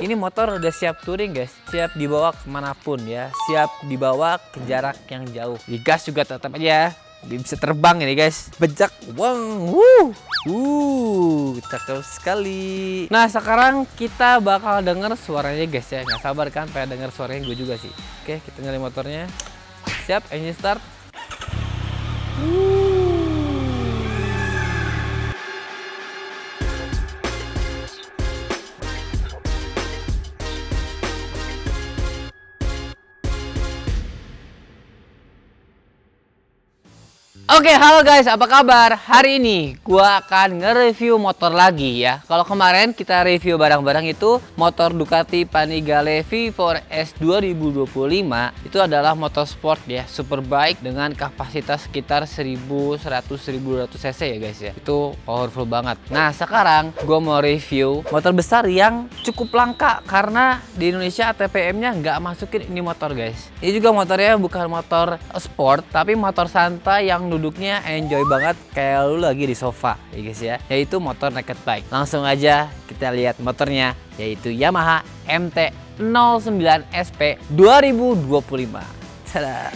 Ini motor udah siap touring guys, siap dibawa kemanapun ya, siap dibawa ke jarak yang jauh. Digas juga tetap aja, bisa terbang ini guys. Bejak, wang, cakep sekali. Nah sekarang kita bakal denger suaranya guys ya, nggak sabar kan pengen denger suaranya gue juga sih. Oke, kita nyalain motornya. Siap, engine start. Oke, halo guys, apa kabar? Hari ini gua akan nge-review motor lagi ya. Kalau kemarin kita review barang-barang itu motor Ducati Panigale V4S 2025 itu adalah motor sport ya, superbike dengan kapasitas sekitar 1100-1200 cc ya guys ya. Itu powerful banget. Nah, sekarang gua mau review motor besar yang cukup langka karena di Indonesia ATPM-nya nggak masukin ini motor guys. Ini juga motornya bukan motor sport tapi motor santai yang duduknya enjoy banget kayak lu lagi di sofa ya guys ya, yaitu motor naked bike. Langsung aja kita lihat motornya, yaitu Yamaha MT-09 SP 2025. Tada.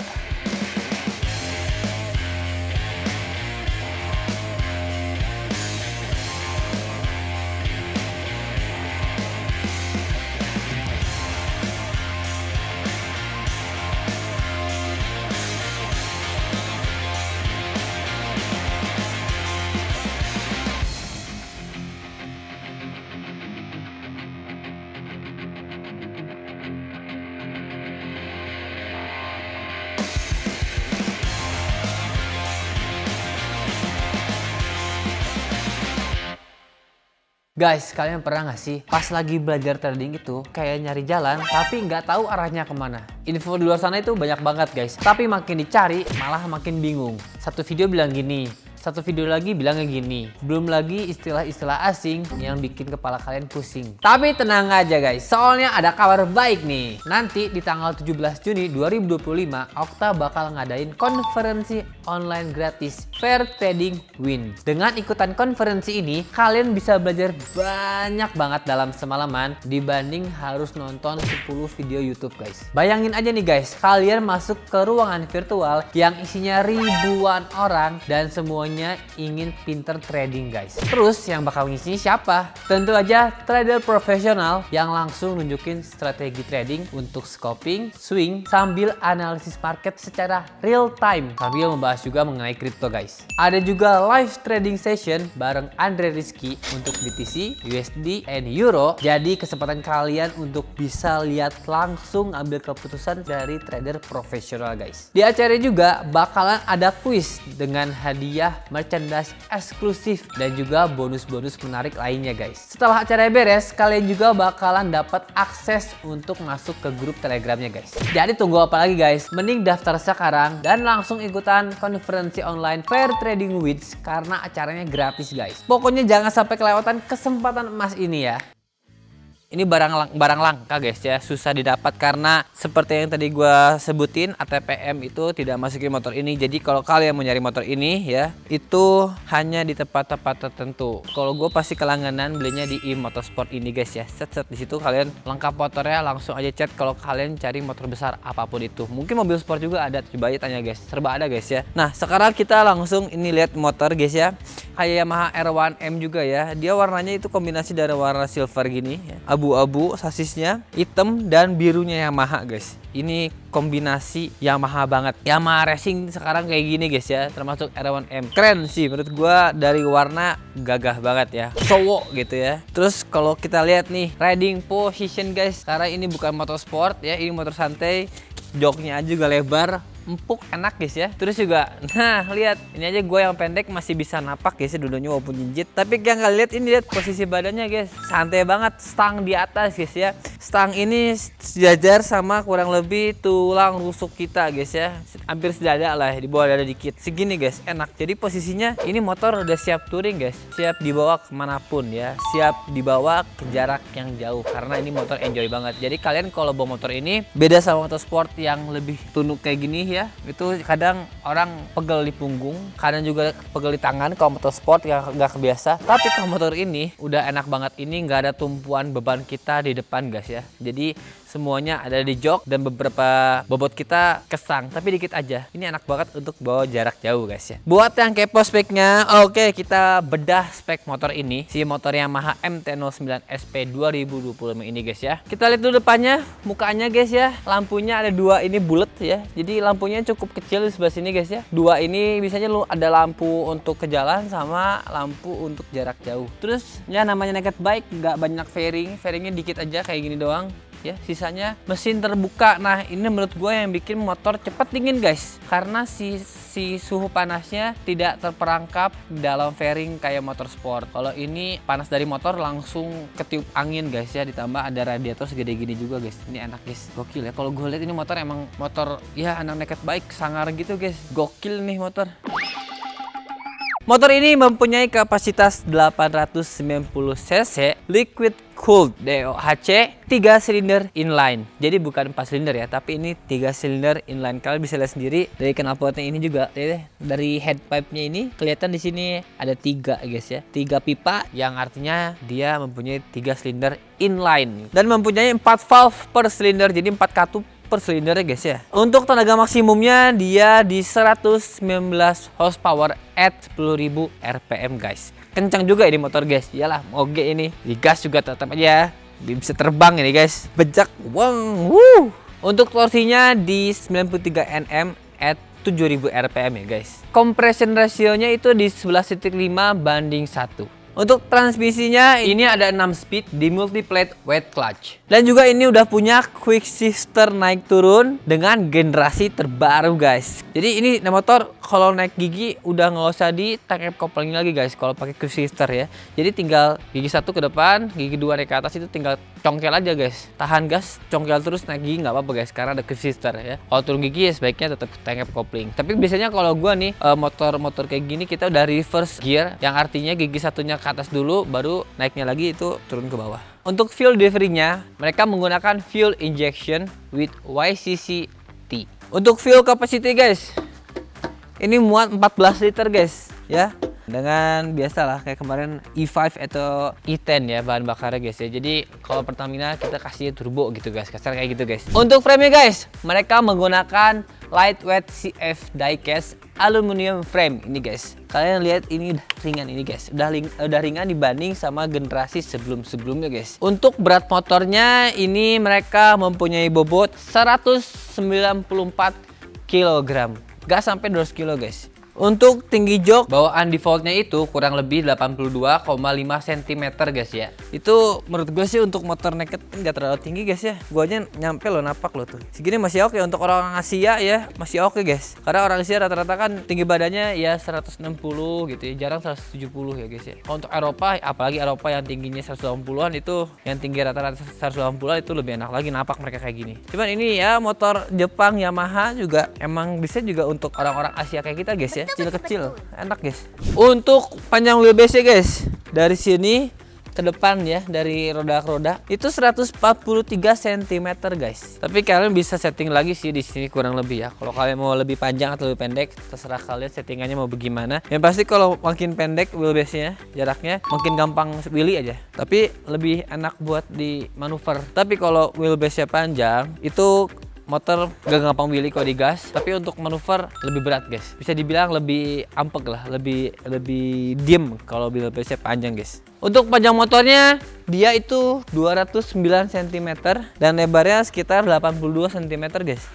Guys, kalian pernah nggak sih pas lagi belajar trading itu kayak nyari jalan tapi nggak tahu arahnya kemana? Info di luar sana itu banyak banget guys, tapi makin dicari malah makin bingung. Satu video bilang gini, satu video lagi bilangnya gini. Belum lagi istilah-istilah asing yang bikin kepala kalian pusing. Tapi tenang aja guys, soalnya ada kabar baik nih. Nanti di tanggal 17 Juni 2025, Okta bakal ngadain konferensi online gratis Fair Trading Win. Dengan ikutan konferensi ini, kalian bisa belajar banyak banget dalam semalaman dibanding harus nonton 10 video YouTube guys. Bayangin aja nih guys, kalian masuk ke ruangan virtual yang isinya ribuan orang dan semuanya ingin pinter trading guys. Terus yang bakal ngisi siapa? Tentu aja trader profesional yang langsung nunjukin strategi trading untuk scalping, swing, sambil analisis market secara real time, sambil membahas juga mengenai kripto guys. Ada juga live trading session bareng Andre Rizky untuk BTC, USD, and Euro. Jadi kesempatan kalian untuk bisa lihat langsung ambil keputusan dari trader profesional guys. Di acara juga bakalan ada kuis dengan hadiah merchandise eksklusif dan juga bonus-bonus menarik lainnya guys. Setelah acara beres, kalian juga bakalan dapat akses untuk masuk ke grup Telegramnya guys. Jadi tunggu apa lagi guys? Mending daftar sekarang dan langsung ikutan konferensi online Fair Trading Week karena acaranya gratis guys. Pokoknya jangan sampai kelewatan kesempatan emas ini ya. Ini barang langka guys ya, susah didapat karena seperti yang tadi gue sebutin, ATPM itu tidak masukin motor ini. Jadi kalau kalian mau nyari motor ini ya, itu hanya di tempat-tempat tertentu. Kalau gue pasti kelangganan belinya di Motorsport ini guys ya. Set di situ kalian lengkap motornya, langsung aja chat kalau kalian cari motor besar apapun itu. Mungkin mobil sport juga ada, coba aja tanya guys, serba ada guys ya. Nah sekarang kita langsung ini lihat motor guys ya. Kayak Yamaha R1M juga ya, dia warnanya itu kombinasi dari warna silver gini ya, abu-abu sasisnya, hitam dan birunya Yamaha guys. Ini kombinasi Yamaha banget. Yamaha racing sekarang kayak gini guys ya, termasuk R1M. Keren sih menurut gua, dari warna gagah banget ya, cowok gitu ya. Terus kalau kita lihat nih riding position guys, karena ini bukan motor sport ya, ini motor santai. Joknya juga lebar, empuk, enak guys ya. Terus juga, nah lihat ini aja gue yang pendek masih bisa napak guys ya dulunya walaupun jinjit. Tapi yang kalian lihat ini, lihat posisi badannya guys, santai banget, stang di atas guys ya. stang ini sejajar sama kurang lebih tulang rusuk kita guys ya. Hampir sedada lah, di bawah dada dikit. Segini guys, enak. Jadi posisinya ini motor udah siap touring guys. Siap dibawa kemanapun ya. Siap dibawa ke jarak yang jauh. Karena ini motor enjoy banget. Jadi kalian kalau bawa motor ini, beda sama motor sport yang lebih tunduk kayak gini ya. Itu kadang orang pegel di punggung, kadang juga pegel di tangan kalau motor sport nggak kebiasa. Tapi kalau motor ini udah enak banget. Ini nggak ada tumpuan beban kita di depan guys ya. Jadi semuanya ada di jok dan beberapa bobot kita kesang, tapi dikit aja. Ini enak banget untuk bawa jarak jauh guys ya. Buat yang kepo speknya, oke, kita bedah spek motor ini. Si motor Yamaha MT-09 SP 2025 ini guys ya. Kita lihat dulu depannya, mukanya guys ya. Lampunya ada dua, ini bulat ya. Jadi lampunya cukup kecil di sebelah sini guys ya. Dua ini biasanya lu ada lampu untuk ke jalan sama lampu untuk jarak jauh. Terus ya namanya naked bike, nggak banyak fairing, fairingnya dikit aja kayak gini doang. Ya, sisanya mesin terbuka. Nah, ini menurut gue yang bikin motor cepat dingin guys, karena si suhu panasnya tidak terperangkap dalam fairing kayak motor sport. Kalau ini panas dari motor langsung ketiup angin guys ya, ditambah ada radiator segede gini juga guys. Ini enak guys, gokil ya. Kalau gue lihat ini motor emang motor ya anak naked bike sangar gitu guys, gokil nih motor. Motor ini mempunyai kapasitas 890 cc liquid cooled DOHC 3 silinder inline. Jadi bukan 4 silinder ya, tapi ini 3 silinder inline. Kalian bisa lihat sendiri dari knalpotnya ini juga. Dari head pipe-nya ini kelihatan di sini ada 3 guys ya. 3 pipa yang artinya dia mempunyai 3 silinder inline dan mempunyai 4 valve per silinder. Jadi 4 katup per silinder ya guys ya. Untuk tenaga maksimumnya dia di 119 horsepower at 10.000 rpm guys. Kencang juga ini motor guys. Iyalah, moge ini. Digas juga tetap aja bisa terbang ini guys. Bejak. Wong. Woo. Untuk torsinya di 93 Nm at 7.000 rpm ya guys. Compression rasionya itu di 11,5 banding 1. Untuk transmisinya ini ada 6 speed di multiplate wet clutch. Dan juga ini udah punya quick shifter naik turun dengan generasi terbaru guys. Jadi ini motor kalau naik gigi udah nggak usah di tank coupling lagi guys kalau pakai quick shifter ya. Jadi tinggal gigi 1 ke depan, gigi 2 naik ke atas, itu tinggal congkel aja guys. Tahan gas, congkel terus naik gigi nggak apa-apa guys karena ada quick shifter ya. Kalau turun gigi ya sebaiknya tetap tank coupling. Tapi biasanya kalau gua nih motor-motor kayak gini kita udah reverse gear, yang artinya gigi satunya ke atas dulu baru naiknya lagi itu turun ke bawah. Untuk fuel delivery-nya mereka menggunakan fuel injection with YCCT. Untuk fuel capacity guys, ini muat 14 liter guys ya. Dengan biasalah kayak kemarin E5 atau E10 ya bahan bakarnya guys ya. Jadi kalau Pertamina kita kasih turbo gitu guys, kasar kayak gitu guys. Untuk frame-nya guys, mereka menggunakan lightweight CF diecast aluminium frame ini guys. Kalian lihat ini udah ringan ini guys. Udah ringan dibanding sama generasi sebelum-sebelumnya guys. Untuk berat motornya ini mereka mempunyai bobot 194 kg. Gak sampai 200 kg guys. Untuk tinggi jok bawaan defaultnya itu kurang lebih 82,5 cm guys ya. Itu menurut gue sih untuk motor naked nggak terlalu tinggi guys ya. Gue aja nyampe loh, napak loh tuh. Segini masih oke untuk orang Asia ya, masih oke guys. Karena orang Asia rata-rata kan tinggi badannya ya 160 gitu ya, jarang 170 ya guys ya. Kalau untuk Eropa, apalagi Eropa yang tingginya 180-an itu, yang tinggi rata-rata 180-an itu lebih enak lagi napak mereka kayak gini. Cuman ini ya motor Jepang Yamaha juga emang bisa juga untuk orang-orang Asia kayak kita guys ya. Kecil-kecil, enak guys. Untuk panjang wheelbase guys, dari sini ke depan ya, dari roda ke roda itu 143 cm guys. Tapi kalian bisa setting lagi sih di sini kurang lebih ya. Kalau kalian mau lebih panjang atau lebih pendek, terserah kalian settingannya mau bagaimana. Yang pasti kalau makin pendek wheelbase-nya, jaraknya makin gampang wheelie aja. Tapi lebih enak buat di manuver. Tapi kalau wheelbase-nya panjang, itu motor gak gampang wheelie kalau digas, tapi untuk manuver lebih berat guys. Bisa dibilang lebih ampek lah, lebih diem kalau wheelbase-nya panjang guys. Untuk panjang motornya dia itu 209 cm dan lebarnya sekitar 82 cm guys.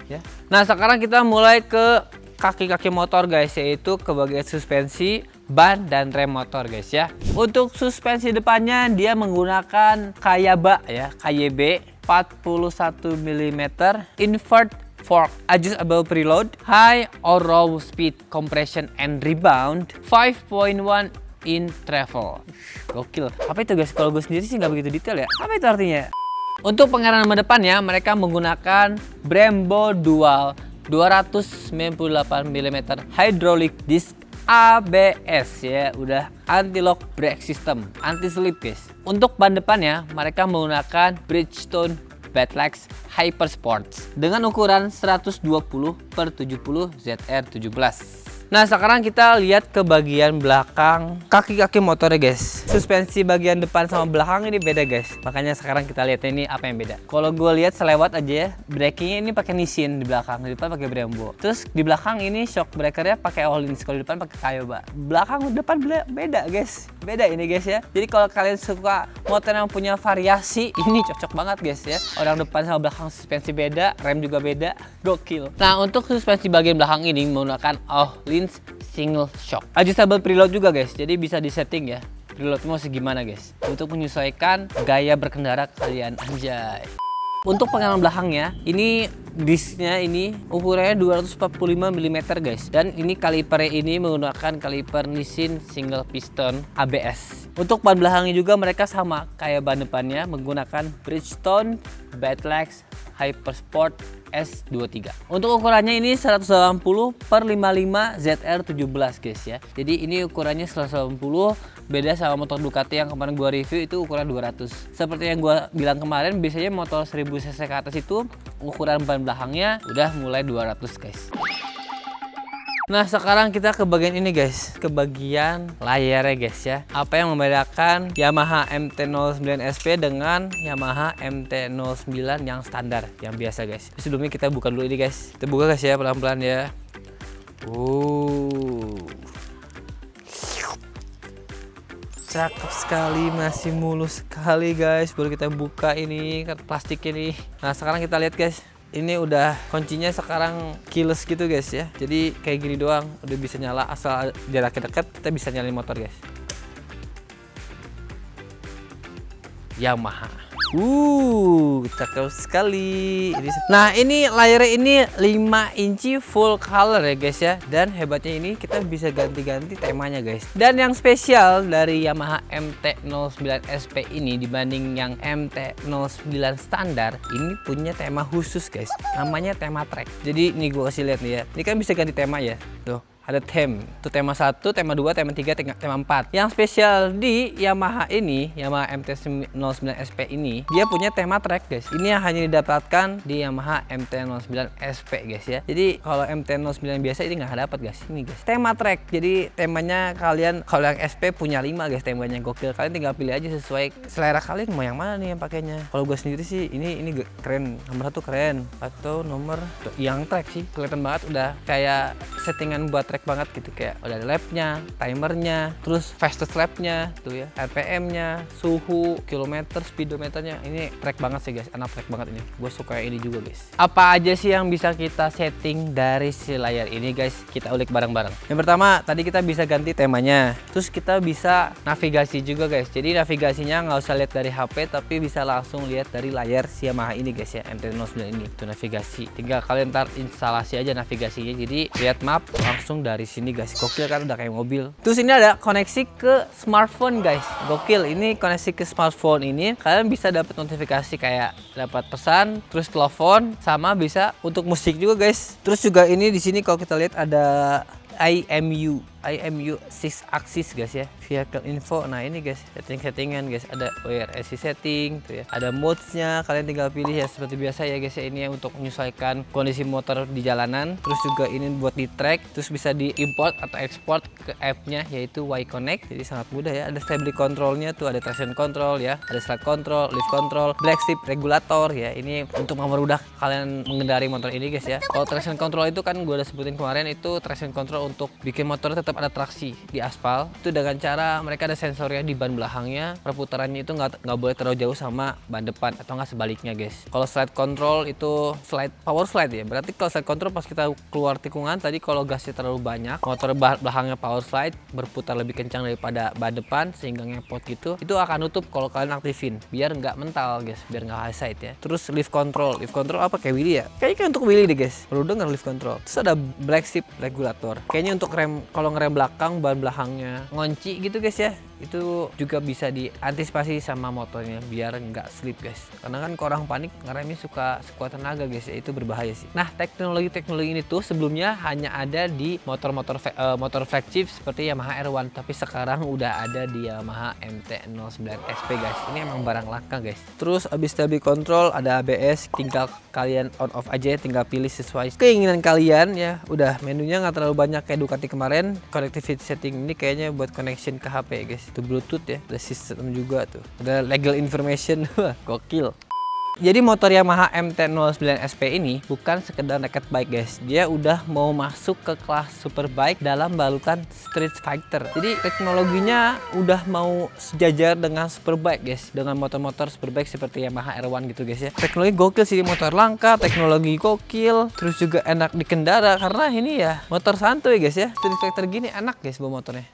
Ya. Nah sekarang kita mulai ke kaki-kaki motor guys, yaitu ke bagian suspensi, ban, dan rem motor guys ya. Untuk suspensi depannya dia menggunakan Kayaba ya, KYB 41 mm invert fork adjustable preload, high or low speed compression and rebound, 5.1 in travel. Gokil. Apa itu guys? Kalau gue sendiri sih nggak begitu detail ya. Apa itu artinya? Untuk pengereman depannya mereka menggunakan Brembo Dual 298 mm hydraulic disc ABS ya, udah anti-lock brake system, anti slip guys. Untuk ban depannya mereka menggunakan Bridgestone Badlex Hypersport dengan ukuran 120/70 ZR17. Nah sekarang kita lihat ke bagian belakang kaki-kaki motornya guys. Suspensi bagian depan sama belakang ini beda guys. Makanya sekarang kita lihat ini apa yang beda. Kalau gue lihat selewat aja ya, brakingnya ini pakai Nissin di belakang, di depan pakai Brembo. Terus di belakang ini shock breakernya pakai Öhlins, kalau di depan pakai Kaiba. Belakang depan beda guys. Beda ini guys ya. Jadi kalau kalian suka motor yang punya variasi, ini cocok banget guys ya. Orang depan sama belakang suspensi beda, rem juga beda, gokil. Nah untuk suspensi bagian belakang ini menggunakan Öhlins single shock, adjustable preload juga guys, jadi bisa disetting ya preload mau segimana guys untuk menyesuaikan gaya berkendara kalian, anjay. Untuk pengereman belakangnya ini disknya ini ukurannya 245 mm guys, dan ini kalipernya ini menggunakan kaliper Nissin single piston ABS. Untuk ban belakangnya juga mereka sama kayak ban depannya, menggunakan Bridgestone Badlex Hypersport S23. Untuk ukurannya ini 180/55 ZR17 guys ya. Jadi ini ukurannya 180, beda sama motor Ducati yang kemarin gua review itu ukuran 200. Seperti yang gua bilang kemarin, biasanya motor 1000 cc ke atas itu ukuran ban belakangnya udah mulai 200 guys. Nah sekarang kita ke bagian ini guys, ke bagian layarnya guys ya. Apa yang membedakan Yamaha MT-09 SP dengan Yamaha MT-09 yang standar, yang biasa guys. Sebelumnya kita buka dulu ini guys. Kita buka guys ya, pelan-pelan ya. Cakep sekali, masih mulus sekali guys. Baru kita buka ini plastik ini. Nah sekarang kita lihat guys. Ini udah kuncinya sekarang keyless gitu guys ya. Jadi kayak gini doang udah bisa nyala, asal jaraknya dekat kita bisa nyalain motor guys. Yamaha. Cakep sekali. Nah ini layarnya ini 5 inci full color ya guys ya. Dan hebatnya ini kita bisa ganti-ganti temanya guys. Dan yang spesial dari Yamaha MT-09 SP ini dibanding yang MT-09 standar, ini punya tema khusus guys. Namanya tema track. Jadi ini gue kasih lihat nih ya. Ini kan bisa ganti tema ya. Tuh. Ada itu tema 1, tema 2, tema 3, tema 4. Yang spesial di Yamaha ini, Yamaha MT-09 SP ini, dia punya tema track guys. Ini yang hanya didapatkan di Yamaha MT-09 SP guys ya. Jadi kalau MT-09 biasa ini nggak dapat guys. Ini guys, tema track. Jadi temanya kalian, kalau yang SP punya 5 guys temanya, gokil. Kalian tinggal pilih aja sesuai selera kalian mau yang mana nih yang pakainya. Kalau gue sendiri sih ini keren, nomor 1 keren. Atau nomor yang track sih kelihatan banget, udah kayak settingan buat track banget gitu, kayak udah ada lapnya, timernya, terus fastest lapnya tuh ya, RPM-nya, suhu, kilometer, speedometernya. Ini track banget sih guys, anak track banget ini. Gue suka ini juga guys. Apa aja sih yang bisa kita setting dari si layar ini guys? Kita ulik bareng-bareng. Yang pertama tadi kita bisa ganti temanya, terus kita bisa navigasi juga guys. Jadi navigasinya nggak usah lihat dari HP, tapi bisa langsung lihat dari layar si Yamaha ini guys ya, MT-09 ini. Itu navigasi, tinggal kalian ntar instalasi aja navigasinya. Jadi lihat map langsung dari sini guys, gokil kan, udah kayak mobil. Terus ini ada koneksi ke smartphone guys, gokil. Ini koneksi ke smartphone ini kalian bisa dapat notifikasi kayak dapat pesan, terus telepon, sama bisa untuk musik juga guys. Terus juga ini di sini kalau kita lihat ada IMU 6 axis guys ya, vehicle info. Nah ini guys settingan guys, ada WRC setting tuh ya, ada modes-nya, kalian tinggal pilih ya seperti biasa ya guys ya. Ini untuk menyesuaikan kondisi motor di jalanan. Terus juga ini buat di track, terus bisa di import atau export ke app-nya yaitu Y-Connect. Jadi sangat mudah ya. Ada stability control-nya tuh, ada traction control ya, ada slide control, lift control, black strip regulator ya. Ini untuk mempermudah kalian mengendari motor ini guys ya. Kalau traction control itu kan gue udah sebutin kemarin, itu traction control untuk bikin motor tetap ada traksi di aspal. Itu dengan cara mereka ada sensornya di ban belakangnya, perputarannya itu nggak boleh terlalu jauh sama ban depan atau nggak sebaliknya guys. Kalau slide control itu power slide ya, berarti kalau slide control pas kita keluar tikungan tadi, kalau gasnya terlalu banyak, motor belakangnya power slide berputar lebih kencang daripada ban depan sehingga ngepot gitu, itu akan nutup kalau kalian aktifin biar nggak mental guys, biar nggak high side ya. Terus lift control apa kayak wheelie ya, kayaknya untuk wheelie deh guys, perlu denger lift control. Terus ada black strip regulator, kayaknya untuk rem, kalau ngerem belakang ban belakangnya ngunci gitu guys ya. itu juga bisa diantisipasi sama motornya biar nggak slip guys. Karena kan kalau orang panik ngeremnya suka sekuat tenaga guys, ya itu berbahaya sih. Nah, teknologi ini tuh sebelumnya hanya ada di motor flagship seperti Yamaha R1, tapi sekarang udah ada di Yamaha MT-09 SP guys. Ini emang barang langka guys. Terus abis stability control ada ABS, tinggal kalian on off aja, tinggal pilih sesuai keinginan kalian ya. Udah, menunya nggak terlalu banyak kayak Ducati kemarin. Connectivity setting ini kayaknya buat connection ke HP guys. Itu Bluetooth ya, ada sistem juga tuh, ada legal information. Wah, gokil. Jadi motor Yamaha MT-09 SP ini bukan sekedar naked bike guys, dia udah mau masuk ke kelas superbike dalam balutan street fighter. Jadi teknologinya udah mau sejajar dengan superbike guys, dengan motor-motor superbike seperti Yamaha R1 gitu guys ya. Teknologi gokil sih, motor langka, teknologi gokil, terus juga enak dikendara karena ini ya motor santuy guys ya. Street fighter gini enak guys bawa motornya.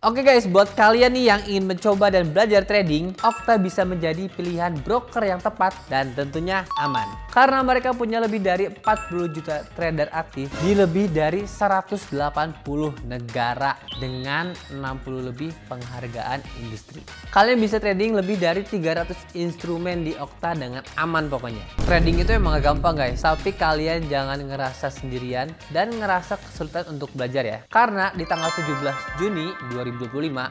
Oke guys, buat kalian nih yang ingin mencoba dan belajar trading, Okta bisa menjadi pilihan broker yang tepat dan tentunya aman. Karena mereka punya lebih dari 40 juta trader aktif di lebih dari 180 negara dengan 60 lebih penghargaan industri. Kalian bisa trading lebih dari 300 instrumen di Okta dengan aman pokoknya. Trading itu emang gak gampang guys, tapi kalian jangan ngerasa sendirian dan ngerasa kesulitan untuk belajar ya. Karena di tanggal 17 Juni 2025,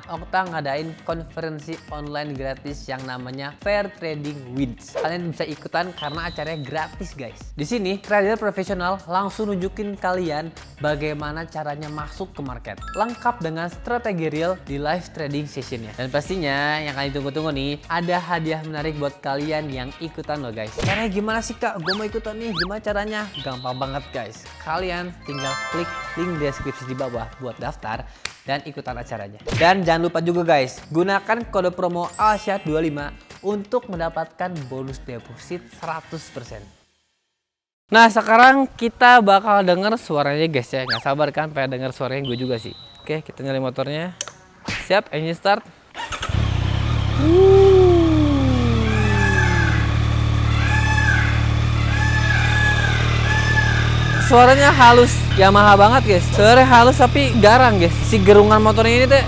Okta ngadain konferensi online gratis yang namanya Fair Trading Wins. Kalian bisa ikutan karena acaranya gratis guys. Di sini trader profesional langsung nunjukin kalian bagaimana caranya masuk ke market, lengkap dengan strategi real di live trading sessionnya. Dan pastinya yang kalian tunggu-tunggu nih, ada hadiah menarik buat kalian yang ikutan loh guys. Caranya gimana sih kak? Gue mau ikutan nih, gimana caranya? Gampang banget guys. Kalian tinggal klik link deskripsi di bawah buat daftar dan ikutan acaranya. Dan jangan lupa juga guys, gunakan kode promo Alsyad25 untuk mendapatkan bonus deposit 100%. Nah, sekarang kita bakal denger suaranya guys ya. Nggak sabar kan pengen denger suaranya gue juga sih. Oke, kita nyalain motornya. Siap, engine start. Suaranya halus, Yamaha banget guys. Suaranya halus tapi garang guys. Si gerungan motornya ini teh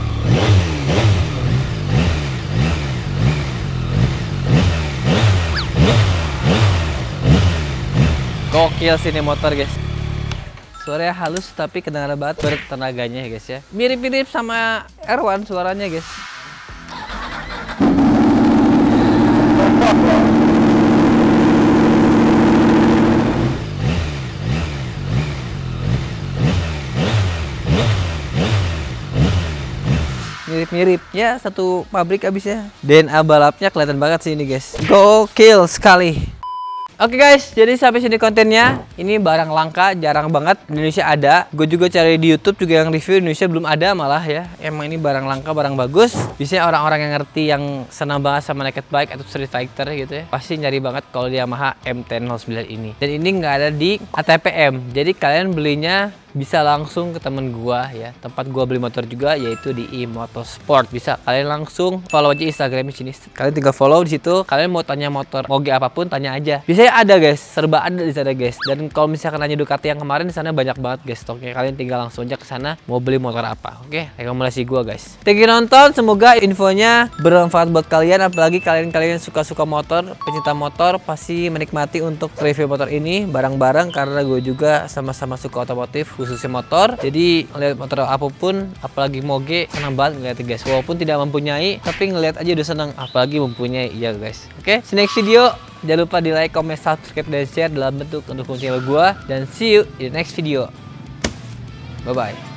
gokil sih ini motor guys. Suaranya halus tapi kedengaran banget bertenaganya guys ya. Mirip-mirip sama R1 suaranya guys. Mirip-mirip ya, satu pabrik abisnya. DNA balapnya kelihatan banget sih ini guys. Gokil sekali. Oke guys, jadi sampai sini kontennya. Ini barang langka, jarang banget Indonesia ada. Gue juga cari di YouTube juga yang review Indonesia belum ada malah ya. Emang ini barang langka, barang bagus. Biasanya orang-orang yang ngerti, yang senang banget sama naked bike atau street fighter gitu ya, pasti nyari banget kalau di Yamaha MT-09 ini. Dan ini nggak ada di ATPM. Jadi kalian belinya bisa langsung ke temen gua ya, tempat gua beli motor juga, yaitu di iMotosport. Bisa kalian langsung follow aja Instagramnya sini. Kalian tinggal follow di situ. Kalian mau tanya motor moge apapun tanya aja. Biasanya ada guys, serba ada di sana guys. Dan kalau misalkan nanya Ducati yang kemarin di sana banyak banget guys stoknya. Kalian tinggal langsung aja ke sana mau beli motor apa. Oke, rekomendasi gua guys. Thank you nonton, semoga infonya bermanfaat buat kalian. Apalagi kalian suka-suka motor, pecinta motor pasti menikmati untuk review motor ini bareng-bareng karena gue juga sama-sama suka otomotif, khususnya motor. Jadi ngeliat motor apapun, apalagi moge, senang banget ngeliatnya guys. Walaupun tidak mempunyai, tapi ngeliat aja udah senang, apalagi mempunyai ya guys. Oke, next video jangan lupa di like, comment, subscribe, dan share dalam bentuk untuk channel gua. Dan see you in the next video. Bye bye.